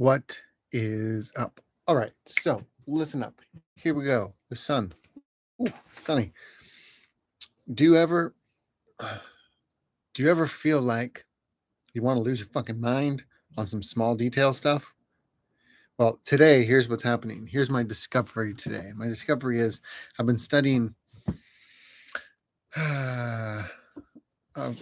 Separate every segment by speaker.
Speaker 1: What is up? All right, so listen up. Here we go. The sun. Ooh, sunny. Do you ever do you ever feel like you want to lose your fucking mind on some small detail stuff? Well, today here's what's happening. Here's my discovery today. My discovery is I've been studying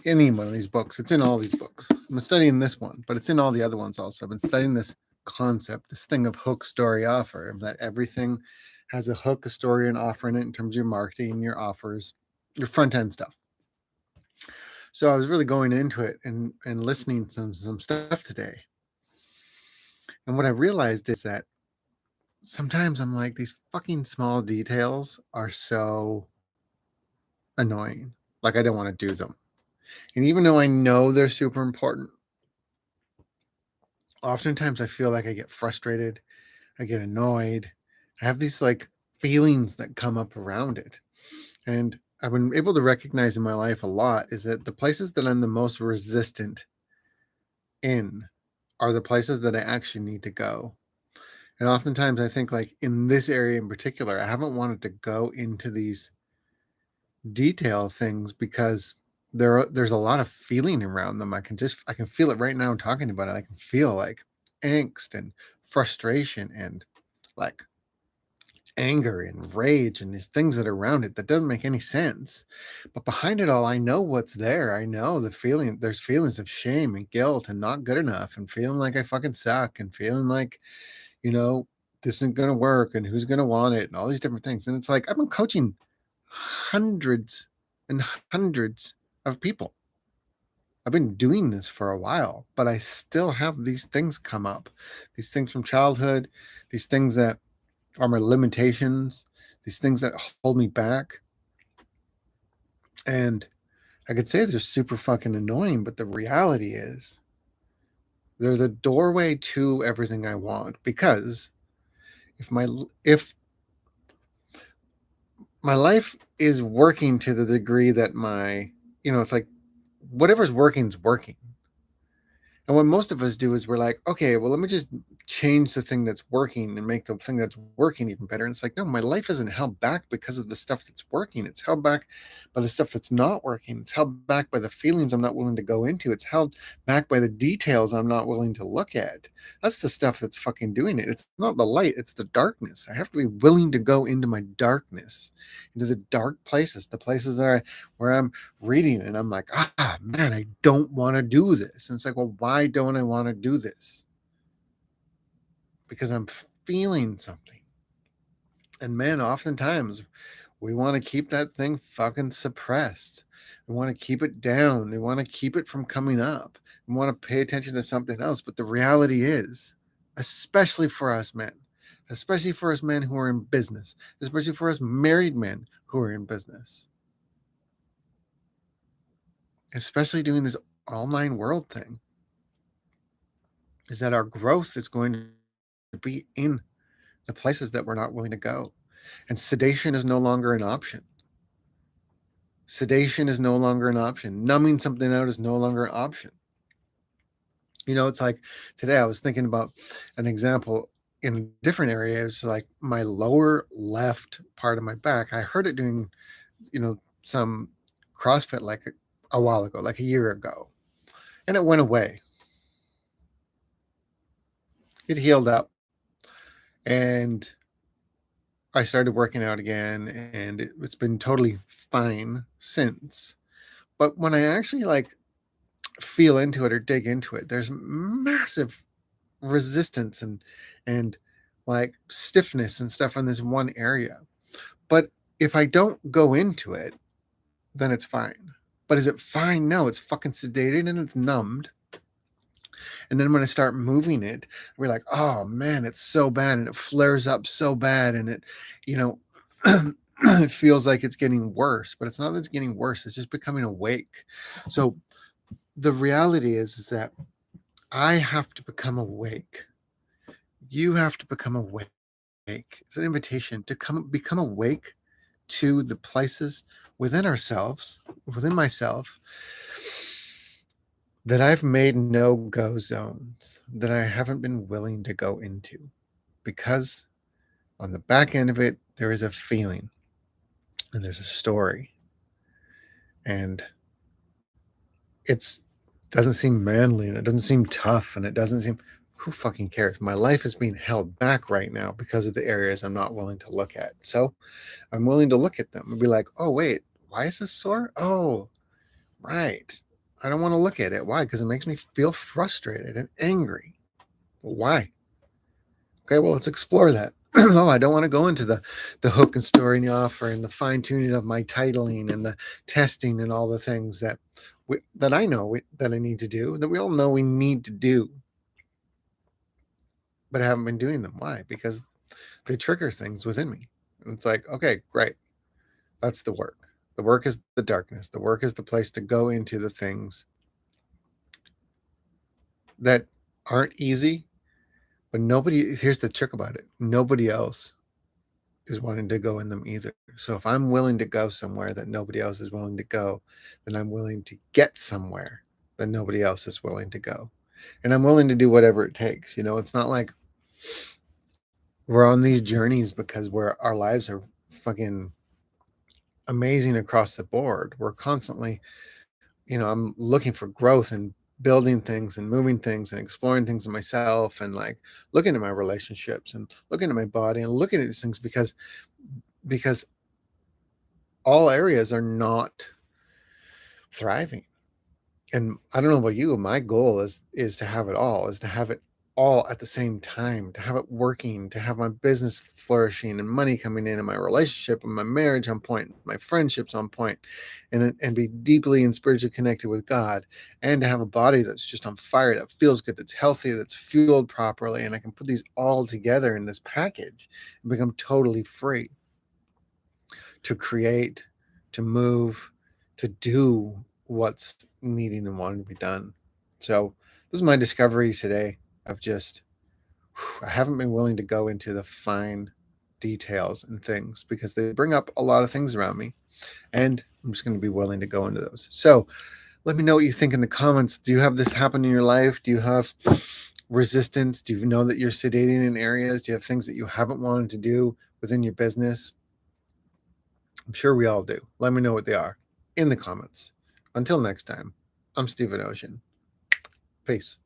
Speaker 1: any one of these books. It's in all these books. I've been studying this one, but it's in all the other ones also. I've been studying this concept, this thing of hook, story, offer, that everything has a hook, a story, and offer in it in terms of your marketing, your offers, your front end stuff. So I was really going into it and listening to some stuff today. And what I realized is that sometimes I'm like, these fucking small details are so annoying. Like I don't want to do them. And even though I know they're super important, oftentimes I feel like I get frustrated, I get annoyed. I have these like feelings that come up around it. And I've been able to recognize in my life a lot is that the places that I'm the most resistant in are the places that I actually need to go. And oftentimes I think like in this area in particular, I haven't wanted to go into these detail things because there's a lot of feeling around them. I can feel it right now talking about it. I can feel like angst and frustration and like anger and rage and these things that are around it that doesn't make any sense. But behind it all, I know what's there. I know there's feelings of shame and guilt and not good enough and feeling like I fucking suck and feeling like, you know, this isn't going to work and who's going to want it and all these different things. And it's like, I've been coaching hundreds and hundreds of people. I've been doing this for a while, but I still have these things come up, these things from childhood, these things that are my limitations, these things that hold me back. And I could say they're super fucking annoying, but the reality is they're the doorway to everything I want. Because if my life is working to the degree that it's like whatever's working is working. And what most of us do is we're like, okay, well, let me just change the thing that's working and make the thing that's working even better. And it's like, no, my life isn't held back because of the stuff that's working. It's held back by the stuff that's not working. It's held back by the feelings I'm not willing to go into. It's held back by the details I'm not willing to look at. That's the stuff that's fucking doing it. It's not the light, it's the darkness. I have to be willing to go into my darkness, into the dark places, the places where I'm reading and I'm like, man, I don't want to do this. And it's like, well, why don't I want to do this? Because I'm feeling something. And man, oftentimes we want to keep that thing fucking suppressed. We want to keep it down. We want to keep it from coming up. We want to pay attention to something else. But the reality is, especially for us men who are in business, especially for us married men who are in business, especially doing this online world thing, is that our growth is going to be in the places that we're not willing to go. And sedation is no longer an option. Sedation is no longer an option. Numbing something out is no longer an option. It's like today I was thinking about an example in a different area. It's like my lower left part of my back. I heard it doing, some CrossFit like a while ago, like a year ago, and it went away. It healed up. And I started working out again, and it's been totally fine since. But when I actually like feel into it or dig into it, there's massive resistance and like stiffness and stuff in this one area. But if I don't go into it, then it's fine. But is it fine? No, it's fucking sedated and it's numbed. And then when I start moving it, we're like, oh man, it's so bad. And it flares up so bad. And it, it feels like it's getting worse, but it's not that it's getting worse. It's just becoming awake. So the reality is that I have to become awake. You have to become awake. It's an invitation to become awake to the places within ourselves, within myself, that I've made no-go zones that I haven't been willing to go into because on the back end of it, there is a feeling and there's a story, and it's doesn't seem manly and it doesn't seem tough and it doesn't seem who fucking cares? My life is being held back right now because of the areas I'm not willing to look at. So I'm willing to look at them and be like, oh, wait, why is this sore? Oh, right. I don't want to look at it. Why? Because it makes me feel frustrated and angry. Why? Okay, well, let's explore that. Oh, I don't want to go into the hook and story and the offer and the fine tuning of my titling and the testing and all the things that I know that I need to do, that we all know we need to do, but I haven't been doing them. Why? Because they trigger things within me. And it's like, okay, great. That's the work. The work is the darkness. The work is the place to go into the things that aren't easy, but here's the trick about it. Nobody else is wanting to go in them either. So if I'm willing to go somewhere that nobody else is willing to go, then I'm willing to get somewhere that nobody else is willing to go. And I'm willing to do whatever it takes. It's not like we're on these journeys because our lives are fucking amazing across the board. We're constantly, I'm looking for growth and building things and moving things and exploring things in myself and like looking at my relationships and looking at my body and looking at these things because all areas are not thriving. And I don't know about you, my goal is to have it all, is to have it all at the same time, to have it working, to have my business flourishing and money coming in and my relationship and my marriage on point, my friendships on point, and be deeply and spiritually connected with God, and to have a body that's just on fire, that feels good, that's healthy, that's fueled properly, and I can put these all together in this package and become totally free to create, to move, to do what's needing and wanting to be done. So this is my discovery today of just I haven't been willing to go into the fine details and things because they bring up a lot of things around me, and I'm just going to be willing to go into those. So let me know what you think in the comments. Do you have this happen in your life? Do you have resistance? Do you know that you're sedating in areas? Do you have things that you haven't wanted to do within your business? I'm sure we all do. Let me know what they are in the comments. Until next time, I'm Stephen Ocean. Peace.